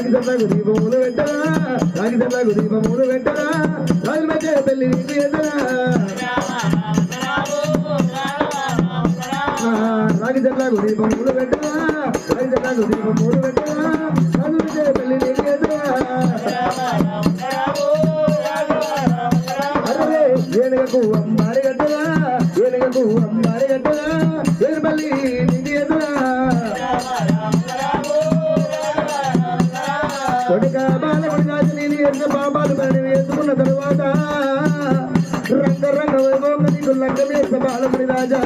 రాగిసలకు దీపములు పెట్టరా రాగిసలకు దీపములు పెట్టరా రాజు మధ్య పెళ్లి నీకు ఎదురా రాగిసలకు దీపములు పెట్టరా రాగిసలకు దీపములు పెట్టరా రాజు మధ్య పెళ్లి నీకు ఎదురా అరే ఏనుగకు అమ్మారి గట్టరా ఏనుగకు అమ్మారి గట్టరా ఏనుపల్లి నీకు ఎదురా కొడుక బాలకుడి రాజు నేను ఎంత పాపాలు పని వేసుకున్న తరువాత రంగ రంగ వైభవంగా నీకు లంగ వేస బాలకుడి రాజా